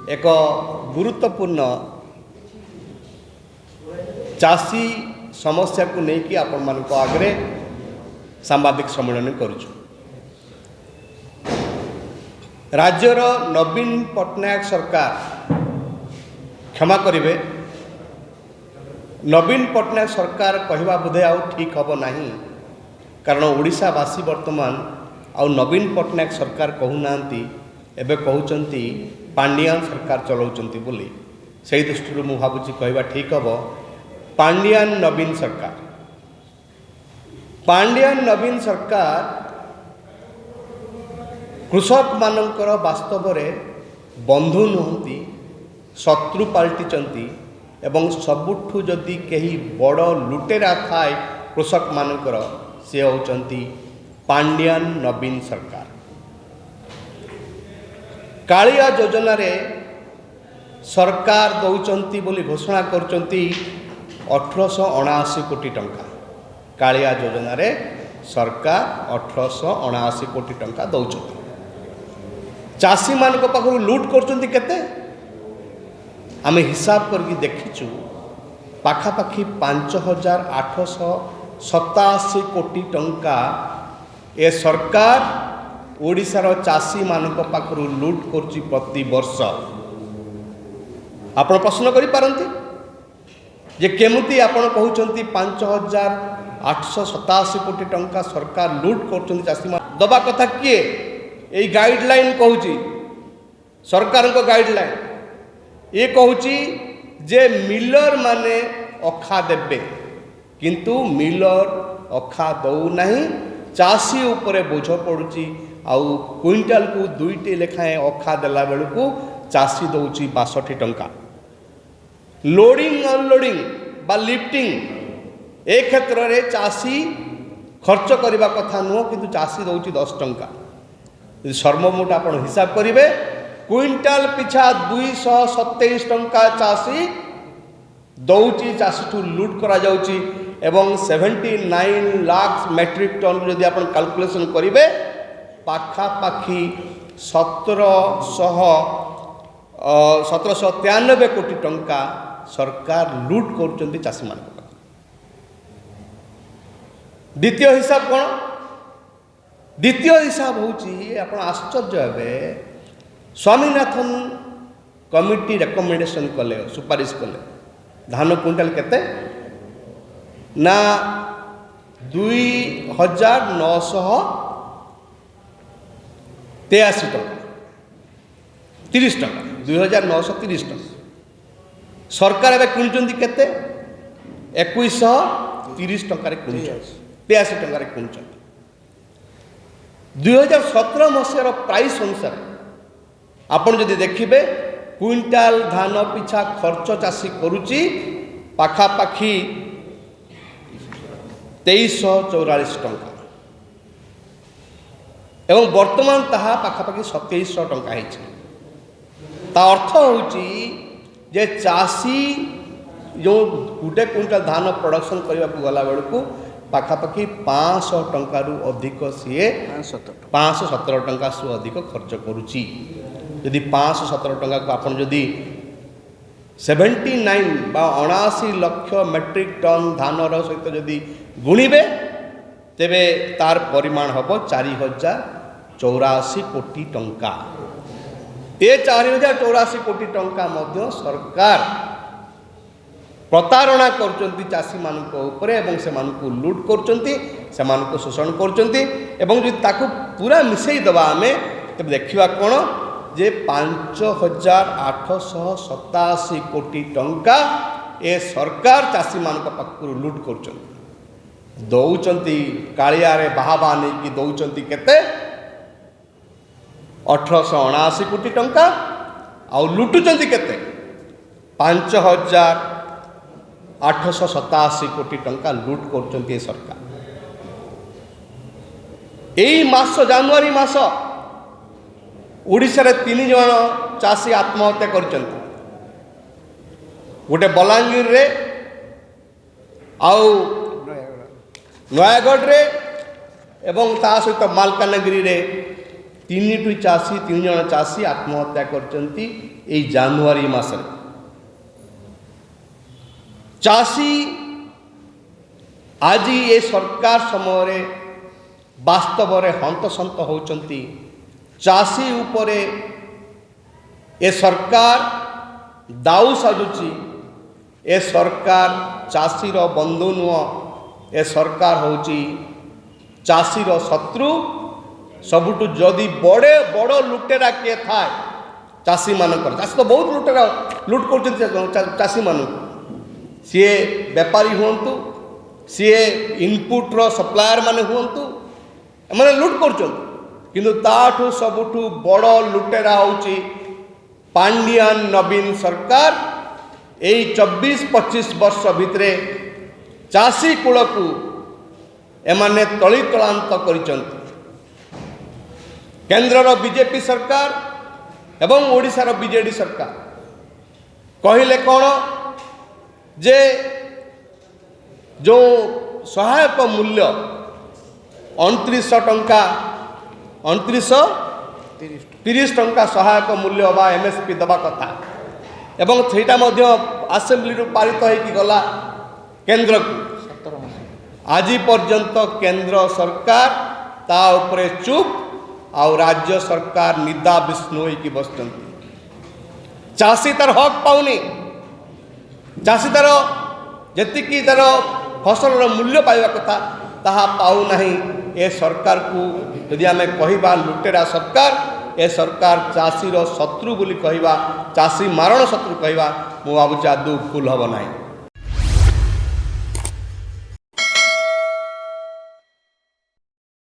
एक गुरुत्वपूर्ण चाषी समस्या को लेकिन आपण मान आगे सांबादिक सम्मेलन करुचु। राज्यर नवीन पट्टनायक सरकार क्षमा करेंगे, नवीन पट्टनायक सरकार कहवा बोधे आउ ठीक हम ना, कारण ओडिशावासी वर्तमान आउ नवीन पट्टनायक सरकार कहूना एबे कहउचंती पांडियान सरकार चलाउचंती बोली। से दृष्टि मु भावुची कहवा ठीक हम पांडियान नवीन सरकार। पांडियान नवीन सरकार कृषक मानकर वास्तव रे बंधु नुहंती, शत्रु पाल्टिचंती एवं सबुठु जदि कहीं बड़ लुटेरा थाए कृषक मानकर से होचंती पांडियान नवीन सरकार। कालिया योजना रे सरकार दौचंती बोली घोषणा करचंती 1879 कोटी टंका। कालिया योजना रे सरकार 1879 कोटी टंका दौचंती। चाषी मान पाखु लुट करचंती केते आमे हिसाब करके देखिचु, पाखापाखि 5887 कोटी टंका ए सरकार ओडिशार चाषी मानक पाखरु लुट करची प्रति वर्ष। आपण प्रश्न करि पारंती जे केमुती आपण कहउचंती 5887 कोटी टंका सरकार लुट करचंती चाषी मान दबा कथा किए? एई गाइडलाइन कहउची सरकार को गाइडलाइन ये कहूची जे मिलर माने अखा देबे, किंतु मिलर अखा दौ नहीं, चाषी उपरे बोझ पड़ुची। आउ क्विंटाल को 2टी लेखाएं अखा देला बेलू को चाषी दौची 62 टंका। लोडिंग अनलोडिंग बा लिफ्टिंग ए क्षेत्र रे चाषी खर्च करबा कथा नुह, किंतु चाषी दौची 10 टंका। सर्वमोट आप हिसाब करेंगे क्विंटाल पिछा 227 टंका चाषी दौची, चाषी ठू लुट करा जाउची एवं 79 लाख मेट्रिक टन जदि आप कैलकुलेशन करेंगे पाखापाखि 1793 कोटी टंका सरकार लुट कर चाषी मान। द्वितीय हिसाब कौन? द्वितीय हिसाब होची आप आश्चर्य हे, स्वामीनाथन कमिटी रेकमेंडेशन कले, सुपारिश कले धान क्विंटाल केते ना 2983 टंका 30 टंका 2930 टंका। सरकार एवं किणुचंती केते 2130 टंका 83 टंका किणुचंती। 2017 मसीहार प्राइस अनुसार आपण जदि देखिबे क्विंटाल धान पिछा खर्च चाषी करुची पाखापाखि 2344 टंका एवं वर्तमान ताहा पाखापाखि 2700 टंका है। ता अर्थ होची जे चाषी जो गोटे क्विंटाल धान प्रोडक्शन करने को गला बेलू पाखापाखि 500 टंकारु अधिक सीए 517 टंका सु अधिक खर्च करुची। यदि 517 टंका को आपन जदि 79 बा 79 लाख मेट्रिक टन धान सहित जदि गुणिबे तेबे तार परिमाण हम 4084 कोटी टंका। ये 4084 कोटी टंका मध्य सरकार प्रतारणा करचंती चाषी मानक ऊपर एवं से मानकु लूट करचंती, से मानकु शोषण करचंती। एवं जदि ताकु पूरा मिसई दबा आमे तब देखिबा कोन जे 5887 कोटी टंका ए सरकार चाषी मानक पाखरु लूट करचंती। दौचंती कालिया रे बाहाबा नै कि दौचंती केते 1879 कोटी टंका आ लुटुचंती केते 5887 कोटी टंका लुट करचंती सरकार। एई मास जनवरी मास ओडिशा रे 3 जन चाषी आत्महत्या करचंती। गोटे बलांगीर रे आउ नयागढ़ रे एवं ता सहित मालकानगिरी रे ତିନି ଜଣ ଚାଷୀ ଆତ୍ମହତ୍ୟା କରିଛନ୍ତି ଏଇ ଜାନୁଆରୀ ମାସରେ। ଚାଷୀ ଆଜି ଏ ସରକାର ସମୟରେ ବାସ୍ତବରେ ହନ୍ତସନ୍ତ ହେଉଛନ୍ତି। ଚାଷୀ ଉପରେ ଏ ସରକାର ଦାଉ ସାଜୁଛି। ଏ ସରକାର ଚାଷୀର ବନ୍ଧୁ ନୁହଁ, ଏ ସରକାର ହେଉଛି ଚାଷୀର ଶତ୍ରୁ। ସବୁଠୁ ଯଦି ବଡ଼ ଲୁଟେରା କିଏ ଥାଏ ଚାଷୀମାନଙ୍କର, ଚାଷୀ ତ ବହୁତ ଲୁଟ୍ କରୁଛନ୍ତି ଚାଷୀମାନଙ୍କୁ। ସିଏ ବେପାରୀ ହୁଅନ୍ତୁ, ସିଏ ଇନପୁଟ୍ର ସପ୍ଲାୟର ମାନେ ହୁଅନ୍ତୁ, ଏମାନେ ଲୁଟ୍ କରୁଛନ୍ତି। କିନ୍ତୁ ତାଠୁ ସବୁଠୁ ବଡ଼ ଲୁଟେରା ହେଉଛି ପାଣ୍ଡିଆନ ନବୀନ ସରକାର। ଏଇ 24-25 ବର୍ଷ ଭିତରେ ଚାଷୀ କୂଳକୁ ଏମାନେ ତଳିତଳାନ୍ତ କରିଛନ୍ତି। କେନ୍ଦ୍ରର ବିଜେପି ସରକାର ଏବଂ ଓଡ଼ିଶାର ବିଜେଡ଼ି ସରକାର କହିଲେ କ'ଣ ଯେ ଯେଉଁ ସହାୟକ ମୂଲ୍ୟ 2930 ଟଙ୍କା ସହାୟକ ମୂଲ୍ୟ ବା MSP ଦେବା କଥା, ଏବଂ ସେଇଟା ମଧ୍ୟ ଆସେମ୍ବଲିରୁ ପାରିତ ହୋଇକି ଗଲା କେନ୍ଦ୍ରକୁ। ଆଜି ପର୍ଯ୍ୟନ୍ତ କେନ୍ଦ୍ର ସରକାର ତା ଉପରେ ଚୁପ୍, ଆଉ ରାଜ୍ୟ ସରକାର ନିଦା ବିଷ୍ଣୁ ହୋଇକି ବସିଛନ୍ତି। ଚାଷୀ ତାର ହକ୍ ପାଉନି। ଚାଷୀ ତାର ଯେତିକି ତାର ଫସଲର ମୂଲ୍ୟ ପାଇବା କଥା ତାହା ପାଉନାହିଁ। ଏ ସରକାରକୁ ଯଦି ଆମେ କହିବା ଲୁଟେରା ସରକାର, ଏ ସରକାର ଚାଷୀର ଶତ୍ରୁ ବୋଲି କହିବା, ଚାଷୀ ମାରଣ ଶତ୍ରୁ କହିବା, ମୁଁ ଭାବୁଛି ଆଦୌ ଭୁଲ ହେବ ନାହିଁ।